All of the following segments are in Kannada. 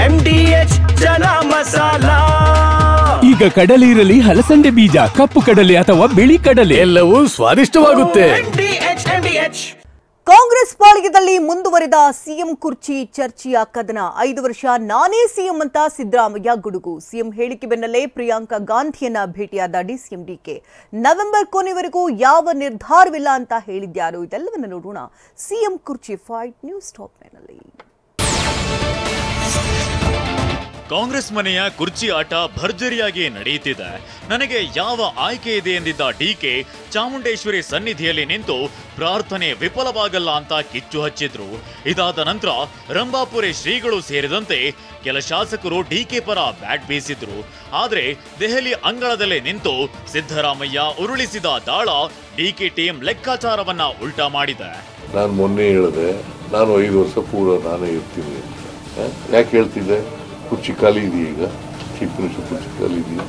MDH ಜನ ಮಸಾಲಾ. ಈಗ ಕಡಲೆ ಇರಲಿ, ಹಲಸಂದೆ ಬೀಜ, ಕಪ್ಪು ಕಡಲೆ ಅಥವಾ ಬಿಳಿ ಕಡಲೆ, ಎಲ್ಲವೂ ಸ್ವಾದಿಷ್ಟವಾಗುತ್ತೆ. ಕಾಂಗ್ರೆಸ್ ಪಾಳ್ಯದಲ್ಲಿ ಮುಂದುವರೆದ ಸಿಎಂ ಕುರ್ಚಿ ಚರ್ಚೆಯ ಕದನ. 5 ವರ್ಷ ನಾನೇ ಸಿಎಂ ಅಂತ ಸಿದ್ದರಾಮಯ್ಯ ಗುಡುಗು. ಸಿಎಂ ಹೇಳಿಕೆ ಬೆನ್ನಲ್ಲೇ ಪ್ರಿಯಾಂಕಾ ಗಾಂಧಿಯನ್ನ ಭೇಟಿಯಾದ ಡಿಸಿಎಂ ಡಿಕೆ. ನವೆಂಬರ್ ಕೊನೆವರೆಗೂ ಯಾವ ನಿರ್ಧಾರವಿಲ್ಲ ಅಂತ ಹೇಳಿದ್ಯಾರು? ಇದೆಲ್ಲವನ್ನ ನೋಡೋಣ ಸಿಎಂ ಕುರ್ಚಿ ಫೈಟ್ ನ್ಯೂಸ್ ಟಾಪ್ ನಲ್ಲಿ. ಕಾಂಗ್ರೆಸ್ ಮನೆಯ ಕುರ್ಚಿ ಆಟ ಭರ್ಜರಿಯಾಗಿ ನಡೆಯುತ್ತಿದೆ. ನನಗೆ ಯಾವ ಆಯ್ಕೆ ಇದೆ ಎಂದಿದ್ದ ಡಿಕೆ ಚಾಮುಂಡೇಶ್ವರಿ ಸನ್ನಿಧಿಯಲ್ಲಿ ನಿಂತು ಪ್ರಾರ್ಥನೆ ವಿಫಲವಾಗಲ್ಲ ಅಂತ ಕಿಚ್ಚು ಹಚ್ಚಿದ್ರು. ಇದಾದ ನಂತರ ರಂಭಾಪುರಿ ಶ್ರೀಗಳು ಸೇರಿದಂತೆ ಕೆಲ ಶಾಸಕರು ಡಿಕೆ ಪರ ಬ್ಯಾಟ್ ಬೀಸಿದ್ರು. ಆದ್ರೆ ದೆಹಲಿ ಅಂಗಳದಲ್ಲೇ ನಿಂತು ಸಿದ್ದರಾಮಯ್ಯ ಉರುಳಿಸಿದ ದಾಳ ಡಿಕೆ ಟೀಮ್ ಲೆಕ್ಕಾಚಾರವನ್ನ ಉಲ್ಟಾ ಮಾಡಿದೆ. ನಾನು ಮೊನ್ನೆ ಹೇಳಿದೆ, ನಾನು 5 ವರ್ಷ ಪೂರ ನಾನೇ ಇರ್ತೀನಿ ಅಂತ. ಯಾಕೆ ಹೇಳ್ತಿದ್ದೆ? ಕುರ್ಚಿ ಖಾಲಿ ಇದೆಯಾ? ಈಗ ಚೀಫ್ ಮಿನಿಸ್ಟರ್ ಕುರ್ಚಿ ಖಾಲಿ ಇದೆಯಾ?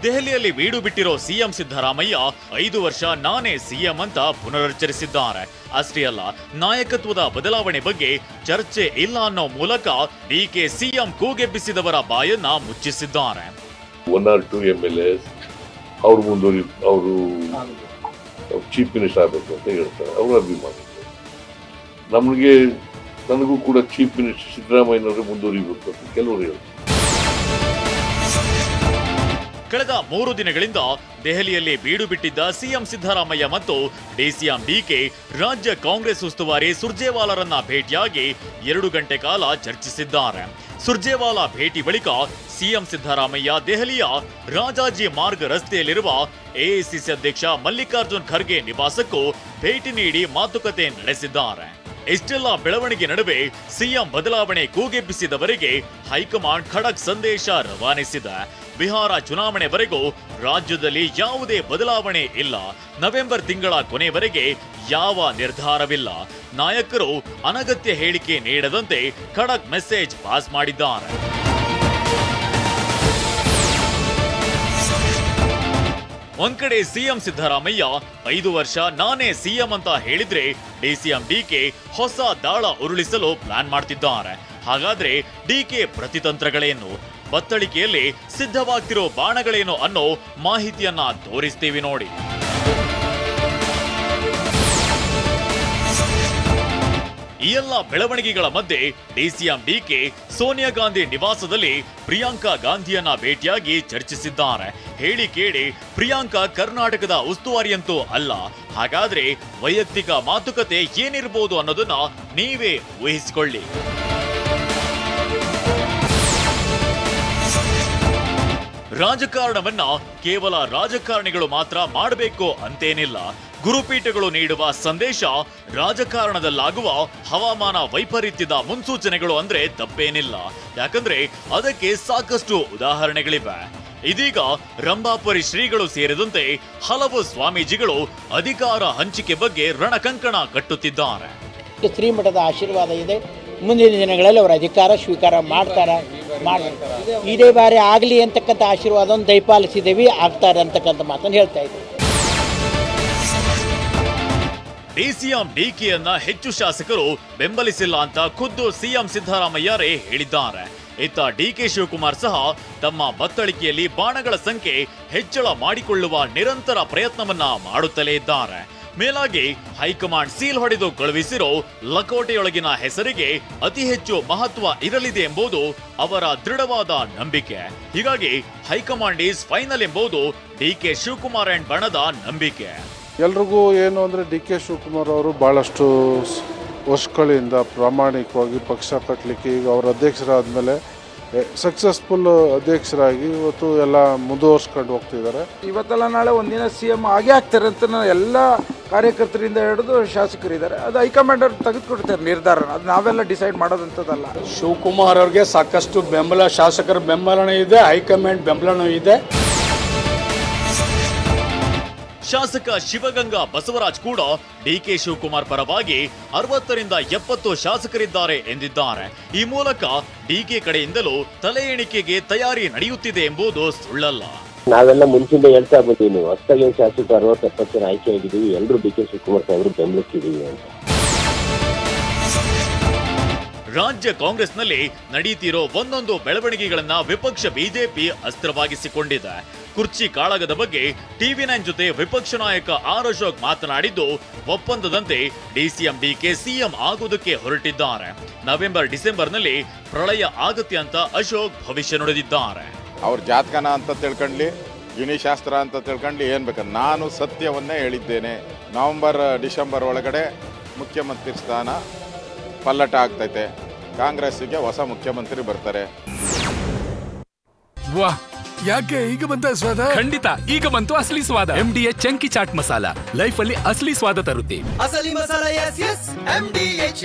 ದೆಹಲಿಯಲ್ಲಿ ಬೀಡು ಬಿಟ್ಟಿರೋ ಸಿಎಂ ಸಿದ್ದರಾಮಯ್ಯ 5 ವರ್ಷ ನಾನೇ ಸಿಎಂ ಅಂತ ಪುನರುಚ್ಚರಿಸಿದ್ದಾರೆ. ಅಷ್ಟೇ ಅಲ್ಲ, ನಾಯಕತ್ವದ ಬದಲಾವಣೆ ಬಗ್ಗೆ ಚರ್ಚೆ ಇಲ್ಲ ಅನ್ನೋ ಮೂಲಕ ಡಿಕೆ ಸಿಎಂ ಕೂಗೆಬ್ಬಿಸಿದವರ ಬಾಯನ್ನ ಮುಚ್ಚಿಸಿದ್ದಾರೆ. 1 or 2 MLAs ಅವ್ರು ಮುಂದುವರಿ, ಅವರು ಚೀಫ್ ಮಿನಿಸ್ಟರ್ ಆಗಬೇಕು ಅಂತ ಹೇಳ್ತಾರೆ. ಅವ್ರ ಅಭಿಮಾನ. ನನಗೂ ಕೂಡ ಚೀಫ್ ಮಿನಿಸ್ಟರ್ ಸಿದ್ದರಾಮಯ್ಯನವರೇ ಮುಂದುವರಿಬೇಕು ಅಂತ ಕೆಲವರು ಹೇಳ್ತಾರೆ. ಕಳೆದ 3 ದಿನಗಳಿಂದ ದೆಹಲಿಯಲ್ಲಿ ಬೀಡು ಬಿಟ್ಟಿದ್ದ ಸಿಎಂ ಸಿದ್ದರಾಮಯ್ಯ ಮತ್ತು ಡಿಸಿಎಂ ಡಿಕೆ ರಾಜ್ಯ ಕಾಂಗ್ರೆಸ್ ಉಸ್ತುವಾರಿ ಸುರ್ಜೇವಾಲಾರನ್ನ ಭೇಟಿಯಾಗಿ 2 ಗಂಟೆ ಕಾಲ ಚರ್ಚಿಸಿದ್ದಾರೆ. ಸುರ್ಜೇವಾಲಾ ಭೇಟಿ ಬಳಿಕ ಸಿಎಂ ಸಿದ್ದರಾಮಯ್ಯ ದೆಹಲಿಯ ರಾಜಾಜಿ ಮಾರ್ಗ್ ರಸ್ತೆಯಲ್ಲಿರುವ ಎಐಸಿಸಿ ಅಧ್ಯಕ್ಷ ಮಲ್ಲಿಕಾರ್ಜುನ್ ಖರ್ಗೆ ನಿವಾಸಕ್ಕೂ ಭೇಟಿ ನೀಡಿ ಮಾತುಕತೆ ನಡೆಸಿದ್ದಾರೆ. ಇಷ್ಟೆಲ್ಲ ಬೆಳವಣಿಗೆ ನಡುವೆ ಸಿಎಂ ಬದಲಾವಣೆ ಕೂಗೆಬ್ಬಿಸಿದವರಿಗೆ ಹೈಕಮಾಂಡ್ ಖಡಕ್ ಸಂದೇಶ ರವಾನಿಸಿದೆ. ಬಿಹಾರ ಚುನಾವಣೆವರೆಗೂ ರಾಜ್ಯದಲ್ಲಿ ಯಾವುದೇ ಬದಲಾವಣೆ ಇಲ್ಲ. ನವೆಂಬರ್ ತಿಂಗಳ ಕೊನೆವರೆಗೆ ಯಾವ ನಿರ್ಧಾರವಿಲ್ಲ. ನಾಯಕರು ಅನಗತ್ಯ ಹೇಳಿಕೆ ನೀಡದಂತೆ ಖಡಕ್ ಮೆಸೇಜ್ ಪಾಸ್ ಮಾಡಿದ್ದಾರೆ. ಒಂದ್ ಕಡೆ ಸಿಎಂ ಸಿದ್ದರಾಮಯ್ಯ 5 ವರ್ಷ ನಾನೇ ಸಿಎಂ ಅಂತ ಹೇಳಿದ್ರೆ ಡಿಸಿಎಂ ಡಿಕೆ ಹೊಸ ದಾಳ ಉರುಳಿಸಲು ಪ್ಲಾನ್ ಮಾಡ್ತಿದ್ದಾರೆ. ಹಾಗಾದ್ರೆ ಡಿಕೆ ಪ್ರತಿತಂತ್ರಗಳೇನು, ಬತ್ತಳಿಕೆಯಲ್ಲಿ ಸಿದ್ಧವಾಗ್ತಿರೋ ಬಾಣಗಳೇನು ಅನ್ನೋ ಮಾಹಿತಿಯನ್ನ ತೋರಿಸ್ತೀವಿ ನೋಡಿ. ಈ ಎಲ್ಲ ಬೆಳವಣಿಗೆಗಳ ಮಧ್ಯೆ ಡಿಸಿಎಂ ಡಿಕೆ ಸೋನಿಯಾ ಗಾಂಧಿ ನಿವಾಸದಲ್ಲಿ ಪ್ರಿಯಾಂಕಾ ಗಾಂಧಿಯನ್ನ ಭೇಟಿಯಾಗಿ ಚರ್ಚಿಸಿದ್ದಾರೆ. ಹೇಳಿ ಕೇಳಿ ಪ್ರಿಯಾಂಕಾ ಕರ್ನಾಟಕದ ಉಸ್ತುವಾರಿಯಂತೂ ಅಲ್ಲ. ಹಾಗಾದ್ರೆ ವೈಯಕ್ತಿಕ ಮಾತುಕತೆ ಏನಿರಬಹುದು ಅನ್ನೋದನ್ನ ನೀವೇ ಊಹಿಸಿಕೊಳ್ಳಿ. ರಾಜಕಾರಣವನ್ನ ಕೇವಲ ರಾಜಕಾರಣಿಗಳು ಮಾತ್ರ ಮಾಡಬೇಕು ಅಂತೇನಿಲ್ಲ. ಗುರುಪೀಠಗಳು ನೀಡುವ ಸಂದೇಶ, ರಾಜಕಾರಣದಲ್ಲಾಗುವ ಹವಾಮಾನ ವೈಪರೀತ್ಯದ ಮುನ್ಸೂಚನೆಗಳು ಅಂದ್ರೆ ತಪ್ಪೇನಿಲ್ಲ. ಯಾಕಂದ್ರೆ ಅದಕ್ಕೆ ಸಾಕಷ್ಟು ಉದಾಹರಣೆಗಳಿವೆ. ಇದೀಗ ರಂಭಾಪುರಿ ಶ್ರೀಗಳು ಸೇರಿದಂತೆ ಹಲವು ಸ್ವಾಮೀಜಿಗಳು ಅಧಿಕಾರ ಹಂಚಿಕೆ ಬಗ್ಗೆ ರಣಕಂಕಣ ಕಟ್ಟುತ್ತಿದ್ದಾರೆ. ಶ್ರೀಮಠದ ಆಶೀರ್ವಾದ ಇದೆ. ಮುಂದಿನ ದಿನಗಳಲ್ಲಿ ಅವರು ಅಧಿಕಾರ ಸ್ವೀಕಾರ ಮಾಡ್ತಾರೆ. ಇದೇ ಬಾರಿ ಆಗಲಿ ಅಂತಕ್ಕಂಥ ಆಶೀರ್ವಾದವನ್ನು ದಯಪಾಲಿಸಿದ್ದೇವೆ, ಆಗ್ತಾರೆ ಅಂತಕ್ಕಂಥ ಮಾತನ್ನು ಹೇಳ್ತಾ ಇದ್ದೀವಿ. ಡಿಸಿಎಂ ಡಿಕೆಯನ್ನ ಹೆಚ್ಚು ಶಾಸಕರು ಬೆಂಬಲಿಸಿಲ್ಲ ಅಂತ ಖುದ್ದು ಸಿಎಂ ಸಿದ್ದರಾಮಯ್ಯರೇ ಹೇಳಿದ್ದಾರೆ. ಇತ್ತ ಡಿಕೆ ಶಿವಕುಮಾರ್ ಸಹ ತಮ್ಮ ಬತ್ತಳಿಕೆಯಲ್ಲಿ ಬಾಣಗಳ ಸಂಖ್ಯೆ ಹೆಚ್ಚಳ ಮಾಡಿಕೊಳ್ಳುವ ನಿರಂತರ ಪ್ರಯತ್ನವನ್ನ ಮಾಡುತ್ತಲೇ ಇದ್ದಾರೆ. ಮೇಲಾಗಿ ಹೈಕಮಾಂಡ್ ಸೀಲ್ ಹೊಡೆದು ಕಳುಹಿಸಿರೋ ಲಕೋಟೆಯೊಳಗಿನ ಹೆಸರಿಗೆ ಅತಿ ಹೆಚ್ಚು ಮಹತ್ವ ಇರಲಿದೆ ಎಂಬುದು ಅವರ ದೃಢವಾದ ನಂಬಿಕೆ. ಹೀಗಾಗಿ ಹೈಕಮಾಂಡ್ ಈಸ್ ಫೈನಲ್ ಎಂಬುದು ಡಿಕೆ ಶಿವಕುಮಾರ್ ಅಂಡ್ ಬಣದ ನಂಬಿಕೆ. ಎಲ್ರಿಗೂ ಏನು ಅಂದರೆ ಡಿ.ಕೆ. ಶಿವಕುಮಾರ್ ಅವರು ಭಾಳಷ್ಟು ವರ್ಷಗಳಿಂದ ಪ್ರಾಮಾಣಿಕವಾಗಿ ಪಕ್ಷ ಕಟ್ಟಲಿಕ್ಕೆ ಈಗ ಅವರು ಅಧ್ಯಕ್ಷರಾದ ಮೇಲೆ ಸಕ್ಸಸ್ಫುಲ್ ಅಧ್ಯಕ್ಷರಾಗಿ ಇವತ್ತು ಎಲ್ಲ ಮುಂದುವರ್ಸ್ಕೊಂಡು ಹೋಗ್ತಿದ್ದಾರೆ. ಇವತ್ತೆಲ್ಲ ನಾಳೆ ಒಂದಿನ CM ಆಗೇ ಆಗ್ತಾರೆ ಅಂತ ಎಲ್ಲ ಕಾರ್ಯಕರ್ತರಿಂದ ಹಿಡಿದು ಶಾಸಕರಿದ್ದಾರೆ. ಅದು ಹೈಕಮಾಂಡ್ ಅವ್ರು ತೆಗೆದುಕೊಡ್ತಾರೆ ನಿರ್ಧಾರ. ಅದು ನಾವೆಲ್ಲ ಡಿಸೈಡ್ ಮಾಡೋದಂಥದ್ದಲ್ಲ. ಶಿವಕುಮಾರ್ ಅವ್ರಿಗೆ ಸಾಕಷ್ಟು ಬೆಂಬಲ, ಶಾಸಕರ ಬೆಂಬಲನೂ ಇದೆ, ಹೈಕಮಾಂಡ್ ಬೆಂಬಲನೂ ಇದೆ. ಶಾಸಕ ಶಿವಗಂಗಾ ಬಸವರಾಜ್ ಕೂಡ ಡಿಕೆ ಶಿವಕುಮಾರ್ ಪರವಾಗಿ 60ರಿಂದ 70 ಶಾಸಕರಿದ್ದಾರೆ ಎಂದಿದ್ದಾರೆ. ಈ ಮೂಲಕ ಡಿಕೆ ಕಡೆಯಿಂದಲೂ ತಲೆ ಎಣಿಕೆಗೆ ತಯಾರಿ ನಡೆಯುತ್ತಿದೆ ಎಂಬುದು ಸುಳ್ಳಲ್ಲ. ನಾವೆಲ್ಲ ಮುಂಚಿಂದ ಹೇಳ್ತಾ ಬಂದೀವಿ, ಹೊಸದಾಗಿ ಶಾಸಕರು 60-70 ಜನ ಆಯ್ಕೆ ಆಗಿದ್ದೀವಿ, ಎಲ್ಲರೂ ಡಿಕೆ ಶಿವಕುಮಾರ್ ಸಾಹೇಬರು ಬೆಂಬಲಿಸಿದ್ದೀವಿ ಅಂತ. ರಾಜ್ಯ ಕಾಂಗ್ರೆಸ್ನಲ್ಲಿ ನಡೆಯುತ್ತಿರೋ ಒಂದೊಂದು ಬೆಳವಣಿಗೆಗಳನ್ನ ವಿಪಕ್ಷ ಬಿಜೆಪಿ ಅಸ್ತ್ರವಾಗಿಸಿಕೊಂಡಿದೆ. ಕುರ್ಚಿ ಕಾಳಗದ ಬಗ್ಗೆ TV9 ಜೊತೆ ವಿಪಕ್ಷ ನಾಯಕ ಆರ್ ಅಶೋಕ್ ಮಾತನಾಡಿದ್ದು, ಒಪ್ಪಂದದಂತೆ DCM DK ಸಿಎಂ ಆಗುವುದಕ್ಕೆ ಹೊರಟಿದ್ದಾರೆ. ನವೆಂಬರ್ ಡಿಸೆಂಬರ್ನಲ್ಲಿ ಪ್ರಳಯ ಆಗತ್ತೆ ಅಂತ ಅಶೋಕ್ ಭವಿಷ್ಯ ನುಡಿದಿದ್ದಾರೆ. ಅವ್ರ ಜಾತಕನ ಅಂತ ತಿಳ್ಕೊಂಡ್ಲಿ, ಯುನಿಶಾಸ್ತ್ರ ಅಂತ ತಿಳ್ಕೊಂಡ್ಲಿ, ಏನ್ ಬೇಕಾದ್ರೆ ನಾನು ಸತ್ಯವನ್ನೇ ಹೇಳಿದ್ದೇನೆ. ನವೆಂಬರ್ ಡಿಸೆಂಬರ್ ಒಳಗಡೆ ಮುಖ್ಯಮಂತ್ರಿ ಸ್ಥಾನ ಪಲ್ಲಟ ಆಗ್ತೈತೆ. ಕಾಂಗ್ರೆಸ್ಸಿಗೆ ಹೊಸ ಮುಖ್ಯಮಂತ್ರಿ ಬರ್ತಾರೆ. ವಾಹ್, ಯಾಕೆ ಈಗ ಬಂತ ಸ್ವಾದ? ಖಂಡಿತ ಈಗ ಬಂತು ಅಸಲಿ ಸ್ವಾದ. MDH chunky chaat masala life ಅಲ್ಲಿ ಅಸಲಿ ಸ್ವಾದ ತರುತ್ತೆ. ಅಸಲಿ ಮಸಾಲ MDH